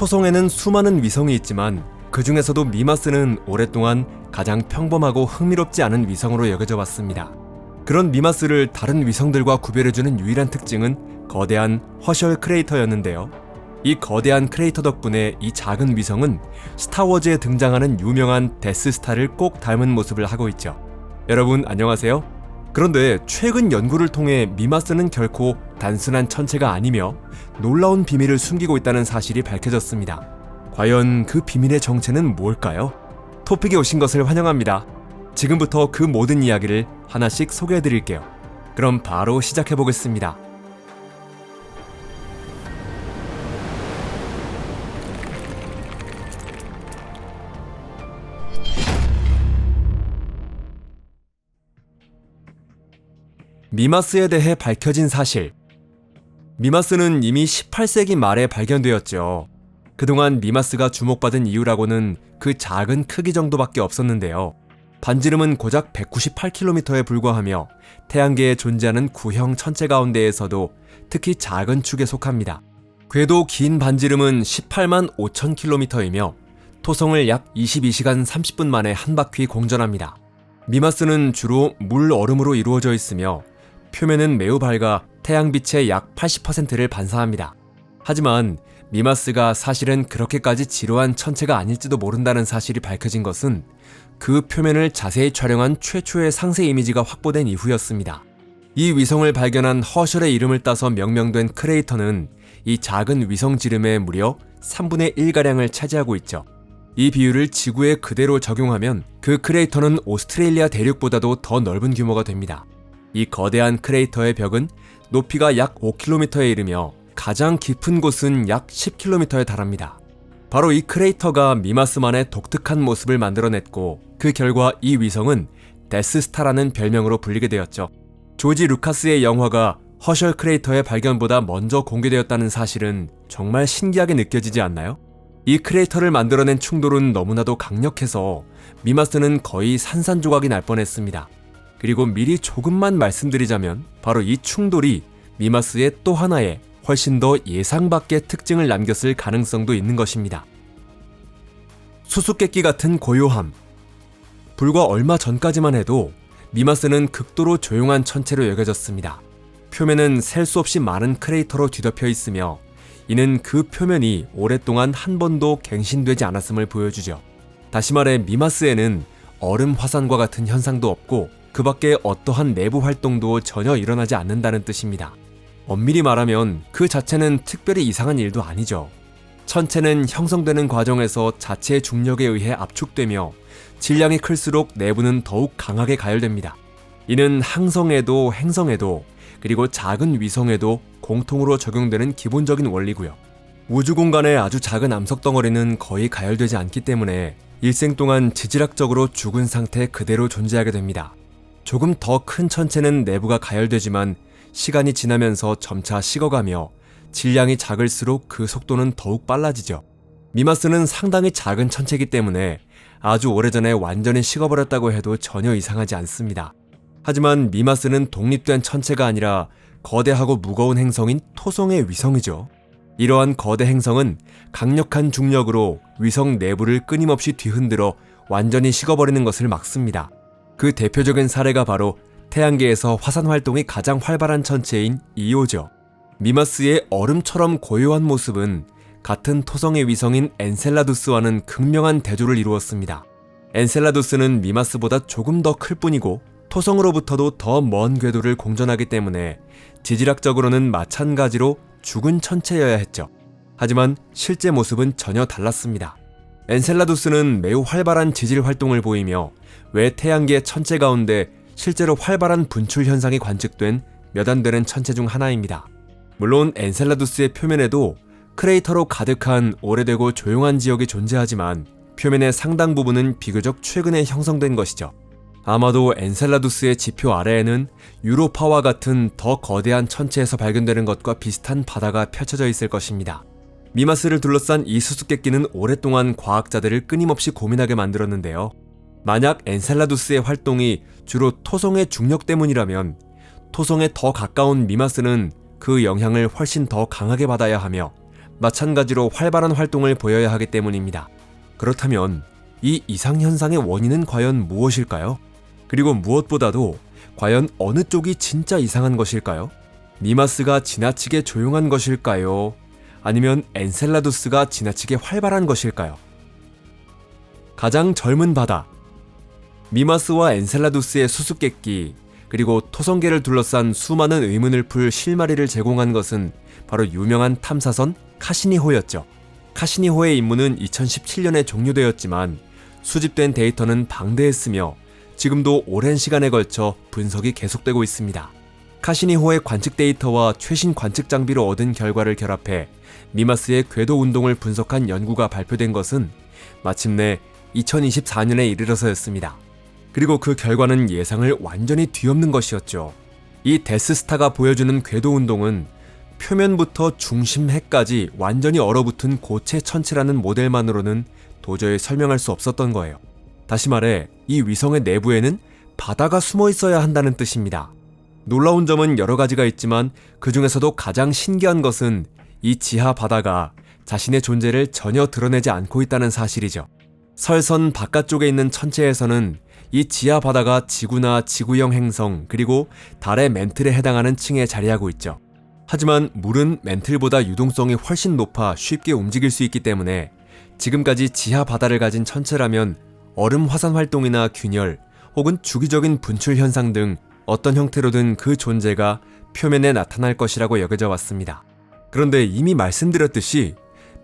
토성에는 수많은 위성이 있지만 그 중에서도 미마스는 오랫동안 가장 평범하고 흥미롭지 않은 위성으로 여겨져 왔습니다. 그런 미마스를 다른 위성들과 구별해주는 유일한 특징은 거대한 허셜 크레이터였는데요. 이 거대한 크레이터 덕분에 이 작은 위성은 스타워즈에 등장하는 유명한 데스스타를 꼭 닮은 모습을 하고 있죠. 여러분 안녕하세요. 그런데 최근 연구를 통해 미마스는 결코 단순한 천체가 아니며 놀라운 비밀을 숨기고 있다는 사실이 밝혀졌습니다. 과연 그 비밀의 정체는 뭘까요? 토픽에 오신 것을 환영합니다. 지금부터 그 모든 이야기를 하나씩 소개해드릴게요. 그럼 바로 시작해보겠습니다. 미마스에 대해 밝혀진 사실. 미마스는 이미 18세기 말에 발견되었죠. 그동안 미마스가 주목받은 이유라고는 그 작은 크기 정도밖에 없었는데요. 반지름은 고작 198km에 불과하며 태양계에 존재하는 구형 천체 가운데에서도 특히 작은 축에 속합니다. 궤도 긴 반지름은 18만 5,000km이며 토성을 약 22시간 30분 만에 한 바퀴 공전합니다. 미마스는 주로 물 얼음으로 이루어져 있으며 표면은 매우 밝아 태양빛의 약 80%를 반사합니다. 하지만 미마스가 사실은 그렇게까지 지루한 천체가 아닐지도 모른다는 사실이 밝혀진 것은 그 표면을 자세히 촬영한 최초의 상세 이미지가 확보된 이후였습니다. 이 위성을 발견한 허셜의 이름을 따서 명명된 크레이터는 이 작은 위성 지름의 무려 3분의 1가량을 차지하고 있죠. 이 비율을 지구에 그대로 적용하면 그 크레이터는 오스트레일리아 대륙보다도 더 넓은 규모가 됩니다. 이 거대한 크레이터의 벽은 높이가 약 5km에 이르며 가장 깊은 곳은 약 10km에 달합니다. 바로 이 크레이터가 미마스만의 독특한 모습을 만들어냈고 그 결과 이 위성은 데스스타라는 별명으로 불리게 되었죠. 조지 루카스의 영화가 허셜 크레이터의 발견보다 먼저 공개되었다는 사실은 정말 신기하게 느껴지지 않나요? 이 크레이터를 만들어낸 충돌은 너무나도 강력해서 미마스는 거의 산산조각이 날 뻔했습니다. 그리고 미리 조금만 말씀드리자면 바로 이 충돌이 미마스의 또 하나의 훨씬 더 예상 밖의 특징을 남겼을 가능성도 있는 것입니다. 수수께끼 같은 고요함. 불과 얼마 전까지만 해도 미마스는 극도로 조용한 천체로 여겨졌습니다. 표면은 셀 수 없이 많은 크레이터로 뒤덮여 있으며 이는 그 표면이 오랫동안 한 번도 갱신되지 않았음을 보여주죠. 다시 말해 미마스에는 얼음 화산과 같은 현상도 없고 그 밖에 어떠한 내부 활동도 전혀 일어나지 않는다는 뜻입니다. 엄밀히 말하면 그 자체는 특별히 이상한 일도 아니죠. 천체는 형성되는 과정에서 자체의 중력에 의해 압축되며 질량이 클수록 내부는 더욱 강하게 가열됩니다. 이는 항성에도 행성에도 그리고 작은 위성에도 공통으로 적용되는 기본적인 원리고요. 우주 공간의 아주 작은 암석 덩어리는 거의 가열되지 않기 때문에 일생 동안 지질학적으로 죽은 상태 그대로 존재하게 됩니다. 조금 더 큰 천체는 내부가 가열되지만 시간이 지나면서 점차 식어가며 질량이 작을수록 그 속도는 더욱 빨라지죠. 미마스는 상당히 작은 천체이기 때문에 아주 오래전에 완전히 식어버렸다고 해도 전혀 이상하지 않습니다. 하지만 미마스는 독립된 천체가 아니라 거대하고 무거운 행성인 토성의 위성이죠. 이러한 거대 행성은 강력한 중력으로 위성 내부를 끊임없이 뒤흔들어 완전히 식어버리는 것을 막습니다. 그 대표적인 사례가 바로 태양계에서 화산 활동이 가장 활발한 천체인 이오죠. 미마스의 얼음처럼 고요한 모습은 같은 토성의 위성인 엔셀라두스와는 극명한 대조를 이루었습니다. 엔셀라두스는 미마스보다 조금 더 클 뿐이고 토성으로부터도 더 먼 궤도를 공전하기 때문에 지질학적으로는 마찬가지로 죽은 천체여야 했죠. 하지만 실제 모습은 전혀 달랐습니다. 엔셀라두스는 매우 활발한 지질 활동을 보이며 외 태양계 천체 가운데 실제로 활발한 분출 현상이 관측된 몇 안 되는 천체 중 하나입니다. 물론 엔셀라두스의 표면에도 크레이터로 가득한 오래되고 조용한 지역이 존재하지만 표면의 상당 부분은 비교적 최근에 형성된 것이죠. 아마도 엔셀라두스의 지표 아래에는 유로파와 같은 더 거대한 천체에서 발견되는 것과 비슷한 바다가 펼쳐져 있을 것입니다. 미마스를 둘러싼 이 수수께끼는 오랫동안 과학자들을 끊임없이 고민하게 만들었는데요. 만약 엔셀라두스의 활동이 주로 토성의 중력 때문이라면 토성에 더 가까운 미마스는 그 영향을 훨씬 더 강하게 받아야 하며 마찬가지로 활발한 활동을 보여야 하기 때문입니다. 그렇다면 이 이상현상의 원인은 과연 무엇일까요? 그리고 무엇보다도 과연 어느 쪽이 진짜 이상한 것일까요? 미마스가 지나치게 조용한 것일까요? 아니면 엔셀라두스가 지나치게 활발한 것일까요? 가장 젊은 바다. 미마스와 엔셀라두스의 수수께끼, 그리고 토성계를 둘러싼 수많은 의문을 풀 실마리를 제공한 것은 바로 유명한 탐사선 카시니호였죠. 카시니호의 임무는 2017년에 종료되었지만 수집된 데이터는 방대했으며 지금도 오랜 시간에 걸쳐 분석이 계속되고 있습니다. 카시니호의 관측 데이터와 최신 관측 장비로 얻은 결과를 결합해 미마스의 궤도 운동을 분석한 연구가 발표된 것은 마침내 2024년에 이르러서였습니다. 그리고 그 결과는 예상을 완전히 뒤엎는 것이었죠. 이 데스스타가 보여주는 궤도 운동은 표면부터 중심핵까지 완전히 얼어붙은 고체 천체라는 모델만으로는 도저히 설명할 수 없었던 거예요. 다시 말해 이 위성의 내부에는 바다가 숨어 있어야 한다는 뜻입니다. 놀라운 점은 여러 가지가 있지만 그 중에서도 가장 신기한 것은 이 지하 바다가 자신의 존재를 전혀 드러내지 않고 있다는 사실이죠. 설선 바깥쪽에 있는 천체에서는 이 지하 바다가 지구나 지구형 행성 그리고 달의 멘틀에 해당하는 층에 자리하고 있죠. 하지만 물은 멘틀보다 유동성이 훨씬 높아 쉽게 움직일 수 있기 때문에 지금까지 지하 바다를 가진 천체라면 얼음 화산 활동이나 균열 혹은 주기적인 분출 현상 등 어떤 형태로든 그 존재가 표면에 나타날 것이라고 여겨져 왔습니다. 그런데 이미 말씀드렸듯이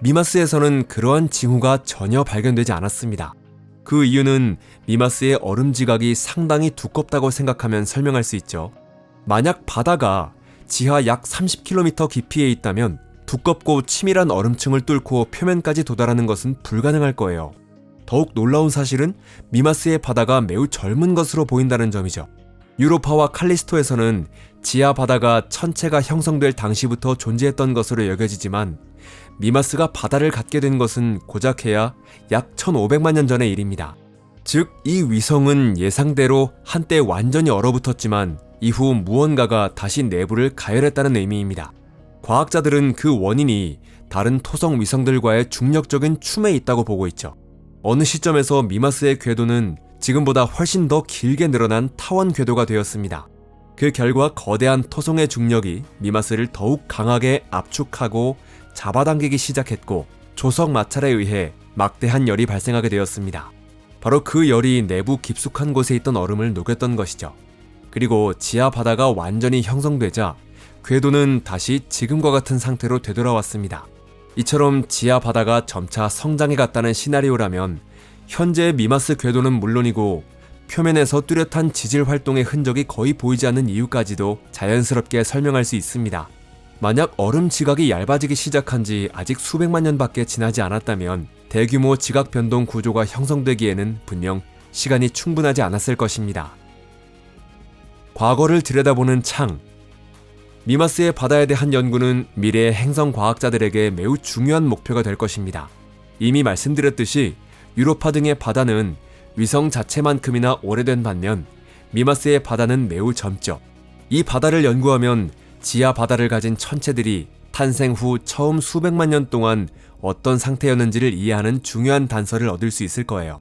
미마스에서는 그러한 징후가 전혀 발견되지 않았습니다. 그 이유는 미마스의 얼음 지각이 상당히 두껍다고 생각하면 설명할 수 있죠. 만약 바다가 지하 약 30km 깊이에 있다면 두껍고 치밀한 얼음층을 뚫고 표면까지 도달하는 것은 불가능할 거예요. 더욱 놀라운 사실은 미마스의 바다가 매우 젊은 것으로 보인다는 점이죠. 유로파와 칼리스토에서는 지하 바다가 천체가 형성될 당시부터 존재했던 것으로 여겨지지만 미마스가 바다를 갖게 된 것은 고작해야 약 1500만 년 전의 일입니다. 즉, 이 위성은 예상대로 한때 완전히 얼어붙었지만 이후 무언가가 다시 내부를 가열했다는 의미입니다. 과학자들은 그 원인이 다른 토성 위성들과의 중력적인 춤에 있다고 보고 있죠. 어느 시점에서 미마스의 궤도는 지금보다 훨씬 더 길게 늘어난 타원 궤도가 되었습니다. 그 결과 거대한 토성의 중력이 미마스를 더욱 강하게 압축하고 잡아당기기 시작했고 조석 마찰에 의해 막대한 열이 발생하게 되었습니다. 바로 그 열이 내부 깊숙한 곳에 있던 얼음을 녹였던 것이죠. 그리고 지하 바다가 완전히 형성되자 궤도는 다시 지금과 같은 상태로 되돌아왔습니다. 이처럼 지하 바다가 점차 성장해 갔다는 시나리오라면 현재의 미마스 궤도는 물론이고 표면에서 뚜렷한 지질 활동의 흔적이 거의 보이지 않는 이유까지도 자연스럽게 설명할 수 있습니다. 만약 얼음 지각이 얇아지기 시작한 지 아직 수백만 년밖에 지나지 않았다면 대규모 지각 변동 구조가 형성되기에는 분명 시간이 충분하지 않았을 것입니다. 과거를 들여다보는 창. 미마스의 바다에 대한 연구는 미래의 행성 과학자들에게 매우 중요한 목표가 될 것입니다. 이미 말씀드렸듯이 유로파 등의 바다는 위성 자체만큼이나 오래된 반면 미마스의 바다는 매우 젊죠. 이 바다를 연구하면 지하 바다를 가진 천체들이 탄생 후 처음 수백만 년 동안 어떤 상태였는지를 이해하는 중요한 단서를 얻을 수 있을 거예요.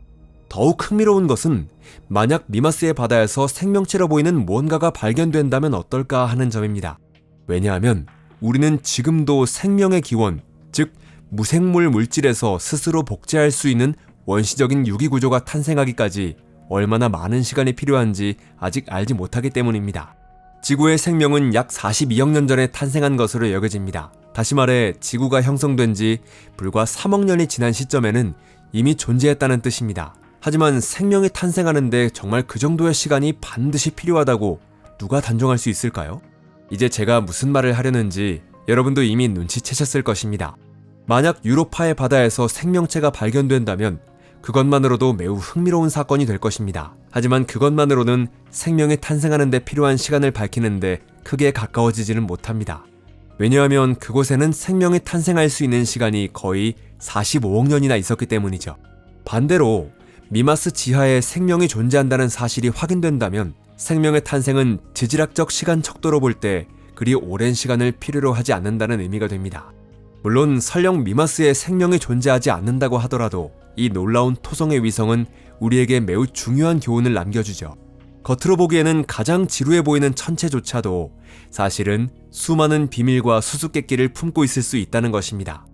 더욱 흥미로운 것은 만약 미마스의 바다에서 생명체로 보이는 무언가가 발견된다면 어떨까 하는 점입니다. 왜냐하면 우리는 지금도 생명의 기원, 즉 무생물 물질에서 스스로 복제할 수 있는 원시적인 유기구조가 탄생하기까지 얼마나 많은 시간이 필요한지 아직 알지 못하기 때문입니다. 지구의 생명은 약 42억 년 전에 탄생한 것으로 여겨집니다. 다시 말해 지구가 형성된 지 불과 3억 년이 지난 시점에는 이미 존재했다는 뜻입니다. 하지만 생명이 탄생하는데 정말 그 정도의 시간이 반드시 필요하다고 누가 단정할 수 있을까요? 이제 제가 무슨 말을 하려는지 여러분도 이미 눈치채셨을 것입니다. 만약 유로파의 바다에서 생명체가 발견된다면 그것만으로도 매우 흥미로운 사건이 될 것입니다. 하지만 그것만으로는 생명이 탄생하는 데 필요한 시간을 밝히는데 크게 가까워지지는 못합니다. 왜냐하면 그곳에는 생명이 탄생할 수 있는 시간이 거의 45억 년이나 있었기 때문이죠. 반대로 미마스 지하에 생명이 존재한다는 사실이 확인된다면 생명의 탄생은 지질학적 시간 척도로 볼 때 그리 오랜 시간을 필요로 하지 않는다는 의미가 됩니다. 물론 설령 미마스에 생명이 존재하지 않는다고 하더라도 이 놀라운 토성의 위성은 우리에게 매우 중요한 교훈을 남겨주죠. 겉으로 보기에는 가장 지루해 보이는 천체조차도 사실은 수많은 비밀과 수수께끼를 품고 있을 수 있다는 것입니다.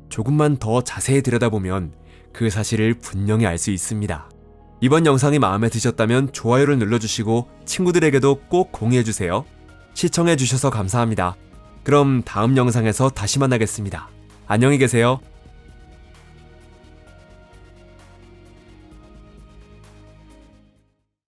조금만 더 자세히 들여다보면 그 사실을 분명히 알 수 있습니다. 이번 영상이 마음에 드셨다면 좋아요를 눌러주시고 친구들에게도 꼭 공유해주세요. 시청해주셔서 감사합니다. 그럼 다음 영상에서 다시 만나겠습니다. 안녕히 계세요.